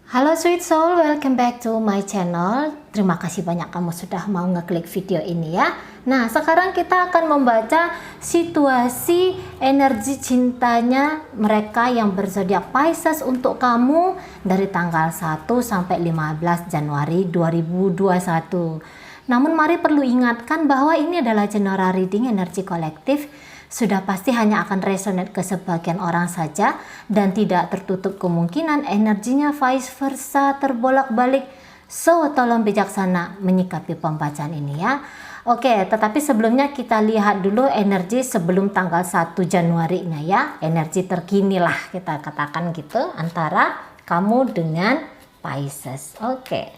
Halo sweet soul, welcome back to my channel. Terima kasih banyak kamu sudah mau ngeklik video ini ya. Nah, sekarang kita akan membaca situasi energi cintanya mereka yang berzodiak Pisces untuk kamu dari tanggal 1 sampai 15 Januari 2021. Namun mari perlu ingatkan bahwa ini adalah general reading energi kolektif. Sudah pasti hanya akan resonate ke sebagian orang saja dan tidak tertutup kemungkinan energinya vice versa terbolak-balik. So, tolong bijaksana menyikapi pembacaan ini ya. Oke, tetapi sebelumnya kita lihat dulu energi sebelum tanggal 1 Januari-nya ya. Energi terkini lah kita katakan gitu antara kamu dengan Pisces. Oke,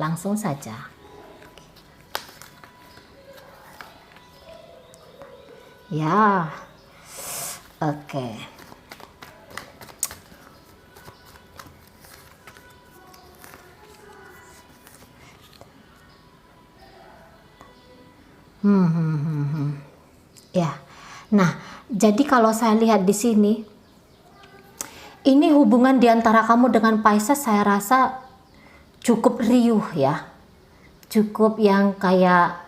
langsung saja. Ya, oke. Ya, nah, jadi kalau saya lihat di sini, ini hubungan di antara kamu dengan Pisces saya rasa cukup riuh ya, cukup yang kayak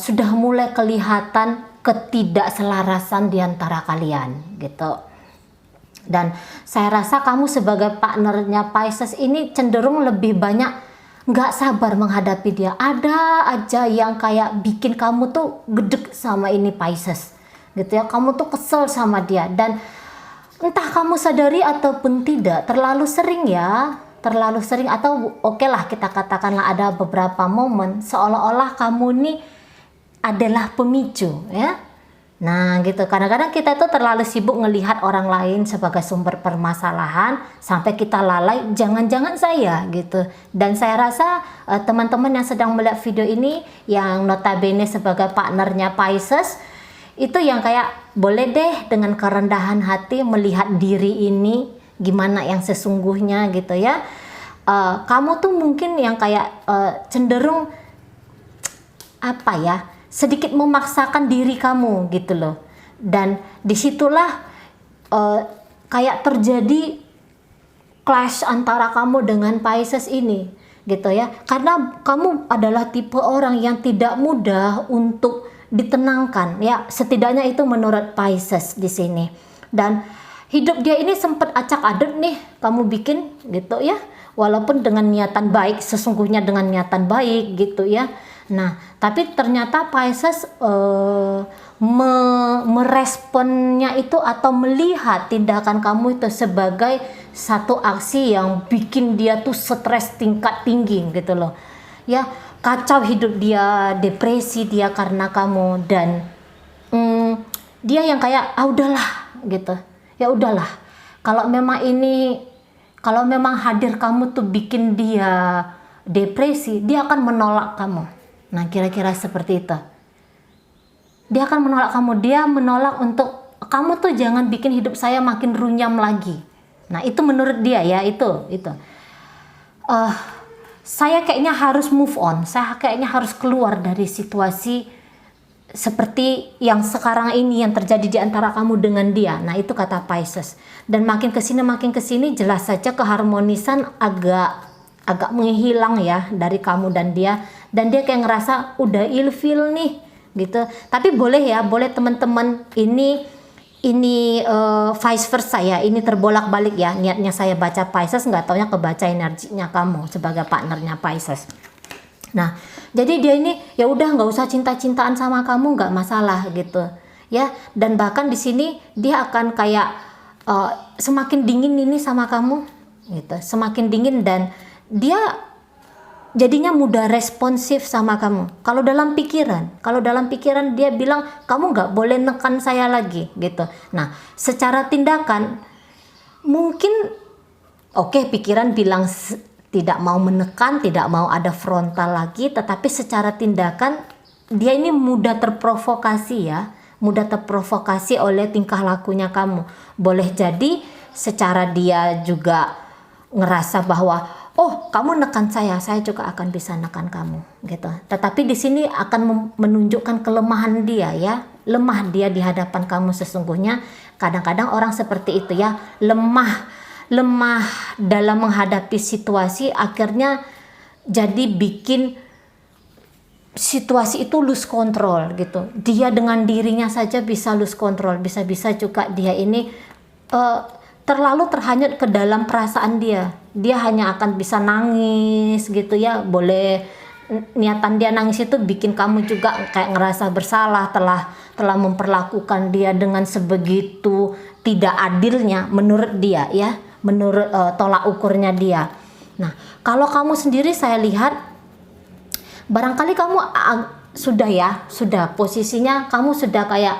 sudah mulai kelihatan ketidakselarasan di antara kalian gitu. Dan saya rasa kamu sebagai partnernya Pisces ini cenderung lebih banyak nggak sabar menghadapi dia. Ada aja yang kayak bikin kamu tuh gedek sama ini Pisces gitu ya. Kamu tuh kesel sama dia dan entah kamu sadari ataupun tidak, terlalu sering ya, terlalu sering atau oke lah kita katakanlah ada beberapa momen seolah-olah kamu nih adalah pemicu ya. Nah gitu, kadang-kadang kita tuh terlalu sibuk ngelihat orang lain sebagai sumber permasalahan sampai kita lalai jangan-jangan saya gitu. Dan saya rasa teman-teman yang sedang melihat video ini yang notabene sebagai partnernya Pisces itu yang kayak boleh deh dengan kerendahan hati melihat diri ini gimana yang sesungguhnya gitu ya. Kamu tuh mungkin yang kayak cenderung apa ya, sedikit memaksakan diri kamu gitu loh. Dan disitulah kayak terjadi clash antara kamu dengan Pisces ini gitu ya. Karena kamu adalah tipe orang yang tidak mudah untuk ditenangkan ya, setidaknya itu menurut Pisces di sini. Dan hidup dia ini sempat acak-adut nih kamu bikin gitu ya, walaupun dengan niatan baik, sesungguhnya dengan niatan baik gitu ya. Nah, tapi ternyata Pisces meresponnya itu atau melihat tindakan kamu itu sebagai satu aksi yang bikin dia tuh stres tingkat tinggi gitu loh. Ya, kacau hidup dia, depresi dia karena kamu dan dia yang kayak udahlah gitu. Ya udahlah. Kalau memang hadir kamu tuh bikin dia depresi, dia akan menolak kamu. Nah, kira-kira seperti itu. Dia akan menolak kamu. Dia menolak untuk kamu tuh jangan bikin hidup saya makin runyam lagi. Nah, itu menurut dia ya, itu. Saya kayaknya harus move on. Saya kayaknya harus keluar dari situasi seperti yang sekarang ini yang terjadi di antara kamu dengan dia. Nah, itu kata Pisces. Dan makin kesini jelas saja keharmonisan agak menghilang ya dari kamu dan dia kayak ngerasa udah ilfeel nih gitu. Tapi boleh teman-teman ini vice versa ya, ini terbolak-balik ya. Niatnya saya baca Pisces, nggak taunya kebaca energinya kamu sebagai partnernya Pisces. Nah, jadi dia ini ya udah nggak usah cinta-cintaan sama kamu, nggak masalah gitu ya. Dan bahkan di sini dia akan kayak semakin dingin ini sama kamu gitu, semakin dingin dan dia jadinya mudah responsif sama kamu. Kalau dalam pikiran dia bilang kamu nggak boleh nekan saya lagi gitu. Nah, secara tindakan mungkin pikiran bilang tidak mau menekan, tidak mau ada frontal lagi, tetapi secara tindakan dia ini mudah terprovokasi ya, mudah terprovokasi oleh tingkah lakunya kamu. Boleh jadi secara dia juga ngerasa bahwa kamu nekan saya juga akan bisa nekan kamu gitu. Tetapi di sini akan menunjukkan kelemahan dia ya, lemah dia di hadapan kamu sesungguhnya. Kadang-kadang orang seperti itu ya, lemah lemah dalam menghadapi situasi, akhirnya jadi bikin situasi itu lose control gitu. Dia dengan dirinya saja bisa lose control, bisa-bisa juga dia ini terlalu terhanyut ke dalam perasaan dia. Dia hanya akan bisa nangis gitu ya. Boleh niatan dia nangis itu bikin kamu juga kayak ngerasa bersalah telah memperlakukan dia dengan sebegitu tidak adilnya menurut dia ya, menurut tolak ukurnya dia. Nah, kalau kamu sendiri saya lihat barangkali kamu sudah posisinya kamu sudah kayak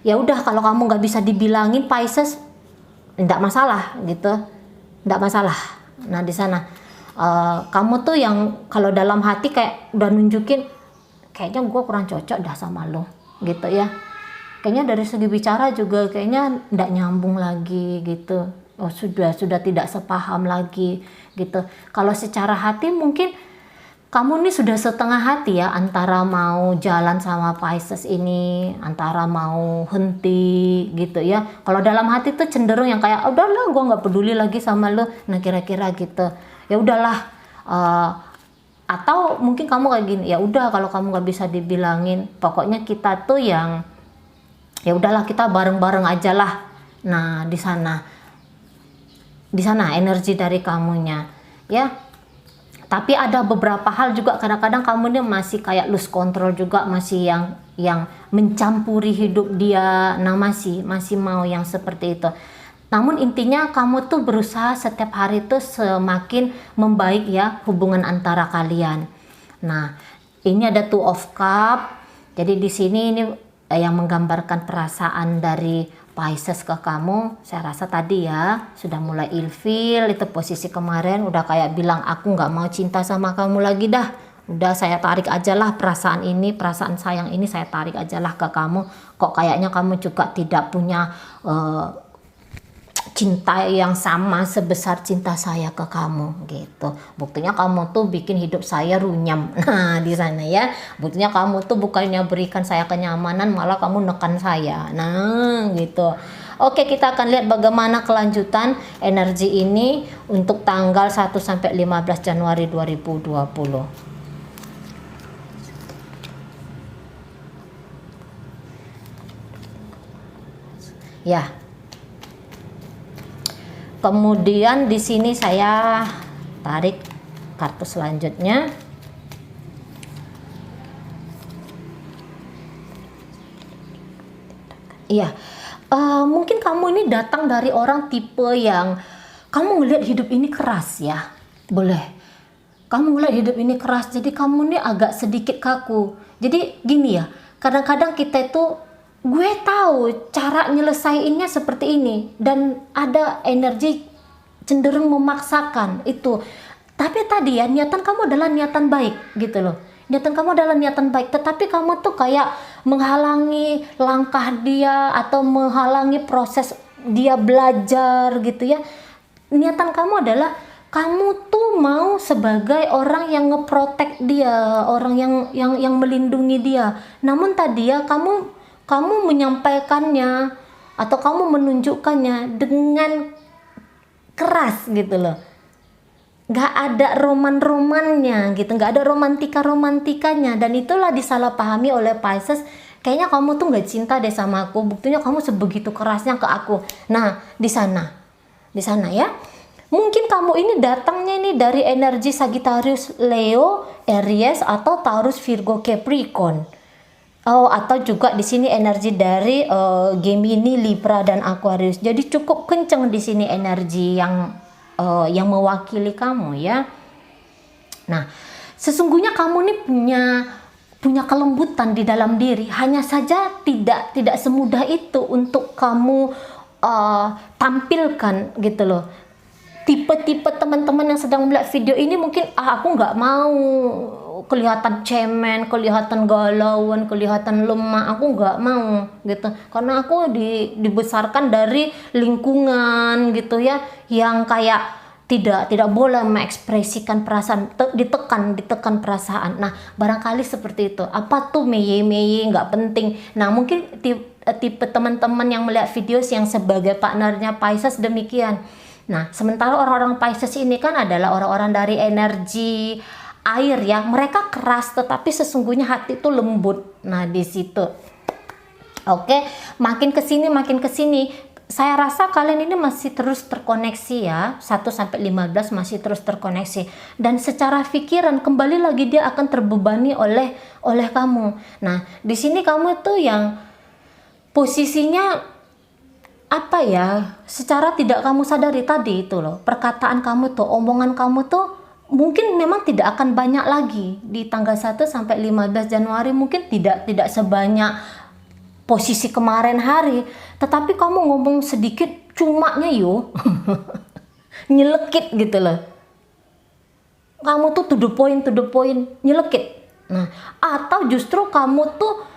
ya udah, kalau kamu nggak bisa dibilangin Pisces, nggak masalah gitu, nggak masalah. Nah di sana kamu tuh yang kalau dalam hati kayak udah nunjukin kayaknya gue kurang cocok dah sama lo gitu ya, kayaknya dari segi bicara juga kayaknya nggak nyambung lagi gitu, sudah tidak sepaham lagi gitu. Kalau secara hati mungkin kamu nih sudah setengah hati ya, antara mau jalan sama Pisces ini, antara mau henti gitu ya. Kalau dalam hati tuh cenderung yang kayak udahlah gue nggak peduli lagi sama lo, nah kira-kira gitu. Ya udahlah, atau mungkin kamu kayak gini, ya udah kalau kamu nggak bisa dibilangin, pokoknya kita tuh yang ya udahlah kita bareng-bareng aja lah. Nah di sana energi dari kamunya ya. Tapi ada beberapa hal juga kadang-kadang kamu ini masih kayak lose control juga, masih yang mencampuri hidup dia. Nah masih mau yang seperti itu. Namun intinya kamu tuh berusaha setiap hari tuh semakin membaik ya hubungan antara kalian. Nah ini ada Two of Cup. Jadi di sini ini yang menggambarkan perasaan dari Pisces ke kamu. Saya rasa tadi ya sudah mulai ilfil, itu posisi kemarin udah kayak bilang aku nggak mau cinta sama kamu lagi dah, udah saya tarik aja lah perasaan ini, perasaan sayang ini saya tarik aja lah ke kamu. Kok kayaknya kamu juga tidak punya cinta yang sama sebesar cinta saya ke kamu gitu. Buktinya kamu tuh bikin hidup saya runyam. Nah di sana ya, buktinya kamu tuh bukannya berikan saya kenyamanan, malah kamu nekan saya. Nah gitu. Oke, kita akan lihat bagaimana kelanjutan energi ini untuk tanggal 1 sampai 15 Januari 2020. Ya. Kemudian di sini saya tarik kartu selanjutnya. Iya, mungkin kamu ini datang dari orang tipe yang kamu ngelihat hidup ini keras ya, boleh. Kamu ngelihat hidup ini keras, jadi kamu ini agak sedikit kaku. Jadi gini ya, kadang-kadang kita itu gue tahu cara nyelesainnya seperti ini, dan ada energi cenderung memaksakan itu. Tapi tadi ya niatan kamu adalah niatan baik gitu loh. Niatan kamu adalah niatan baik, tetapi kamu tuh kayak menghalangi langkah dia atau menghalangi proses dia belajar gitu ya. Niatan kamu adalah kamu tuh mau sebagai orang yang ngeprotek dia, orang yang melindungi dia. Namun tadi ya kamu menyampaikannya atau kamu menunjukkannya dengan keras gitu loh. Gak ada roman-romannya gitu, gak ada romantika-romantikanya, dan itulah disalahpahami oleh Pisces. Kayaknya kamu tuh gak cinta deh sama aku, buktinya kamu sebegitu kerasnya ke aku. Nah di sana ya, mungkin kamu ini datangnya ini dari energi Sagittarius, Leo, Aries, atau Taurus, Virgo, Capricorn. Atau juga di sini energi dari Gemini, Libra, dan Aquarius. Jadi cukup kenceng di sini energi yang mewakili kamu ya. Nah, sesungguhnya kamu nih punya kelembutan di dalam diri. Hanya saja tidak semudah itu untuk kamu tampilkan gitu loh. Tipe-tipe teman-teman yang sedang melihat video ini mungkin aku nggak mau kelihatan cemen, kelihatan galauan, kelihatan lemah, aku nggak mau gitu, karena aku dibesarkan dari lingkungan gitu ya, yang kayak tidak boleh mengekspresikan perasaan, ditekan perasaan. Nah barangkali seperti itu, apa tuh meye nggak penting. Nah mungkin tipe teman-teman yang melihat video yang sebagai partnernya Pisces demikian. Nah, sementara orang-orang Pisces ini kan adalah orang-orang dari energi air ya. Mereka keras tetapi sesungguhnya hati itu lembut. Nah, di situ. Oke, makin ke sini saya rasa kalian ini masih terus terkoneksi ya. 1-15 masih terus terkoneksi. Dan secara pikiran kembali lagi dia akan terbebani oleh kamu. Nah, di sini kamu tuh yang posisinya apa ya? Secara tidak kamu sadari tadi itu loh. Perkataan kamu tuh, omongan kamu tuh mungkin memang tidak akan banyak lagi di tanggal 1-15 Januari, mungkin tidak sebanyak posisi kemarin hari, tetapi kamu ngomong sedikit cumanya yuk nyelekit gitu loh. Kamu tuh to the point, nyelekit. Nah, atau justru kamu tuh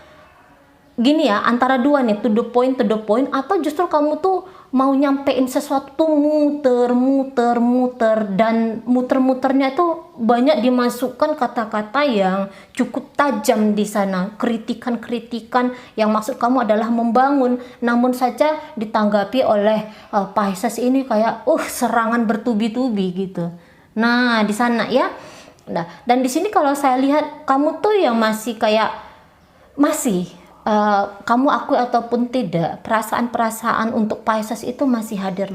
gini ya, antara dua nih, to the point, atau justru kamu tuh mau nyampein sesuatu muter, dan muter-muternya itu banyak dimasukkan kata-kata yang cukup tajam di sana, kritikan yang maksud kamu adalah membangun, namun saja ditanggapi oleh Pisces ini kayak serangan bertubi-tubi gitu. Nah, di sana ya. Nah, dan di sini kalau saya lihat kamu tuh yang masih kayak kamu akui ataupun tidak, perasaan-perasaan untuk Pisces itu masih hadir.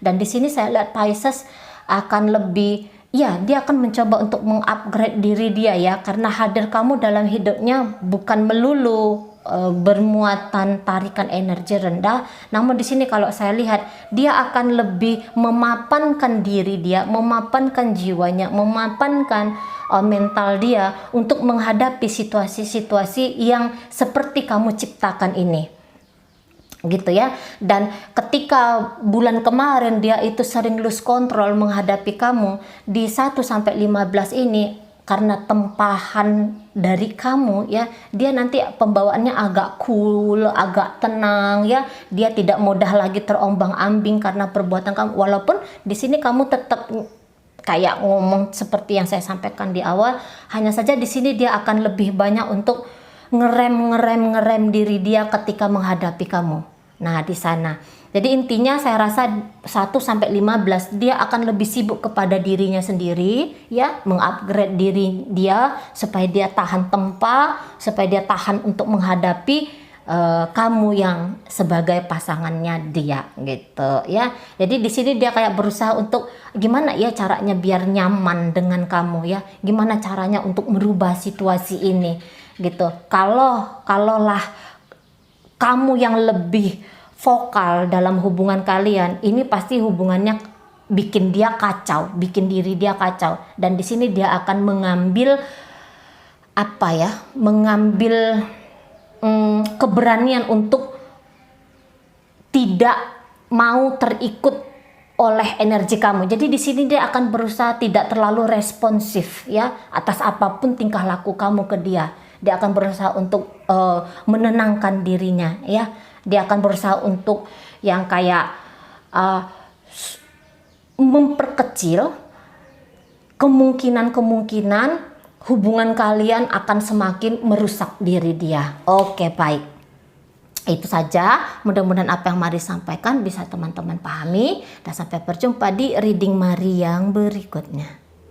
Dan di sini saya lihat Pisces akan lebih, ya dia akan mencoba untuk mengupgrade diri dia ya, karena hadir kamu dalam hidupnya bukan melulu bermuatan tarikan energi rendah, namun di sini kalau saya lihat dia akan lebih memapankan diri dia, memapankan jiwanya, memapankan mental dia untuk menghadapi situasi-situasi yang seperti kamu ciptakan ini gitu ya. Dan ketika bulan kemarin dia itu sering lose control menghadapi kamu di 1-15 ini, karena tempahan dari kamu ya, dia nanti pembawaannya agak cool, agak tenang ya, dia tidak mudah lagi terombang-ambing karena perbuatan kamu. Walaupun di sini kamu tetap kayak ngomong seperti yang saya sampaikan di awal, hanya saja di sini dia akan lebih banyak untuk ngerem diri dia ketika menghadapi kamu. Nah, di sana. Jadi intinya saya rasa 1-15 dia akan lebih sibuk kepada dirinya sendiri ya, mengupgrade diri dia supaya dia tahan tempa, supaya dia tahan untuk menghadapi kamu yang sebagai pasangannya dia gitu ya. Jadi di sini dia kayak berusaha untuk gimana ya caranya biar nyaman dengan kamu ya, gimana caranya untuk merubah situasi ini gitu. Kalaulah kamu yang lebih vokal dalam hubungan kalian, ini pasti hubungannya bikin dia kacau, bikin diri dia kacau. Dan di sini dia akan mengambil keberanian untuk tidak mau terikut oleh energi kamu. Jadi di sini dia akan berusaha tidak terlalu responsif ya atas apapun tingkah laku kamu ke dia. Dia akan berusaha untuk menenangkan dirinya ya. Dia akan berusaha untuk yang kayak memperkecil kemungkinan hubungan kalian akan semakin merusak diri dia. Oke, baik. Itu saja, mudah-mudahan apa yang Mari sampaikan bisa teman-teman pahami, dan sampai berjumpa di reading Mari yang berikutnya.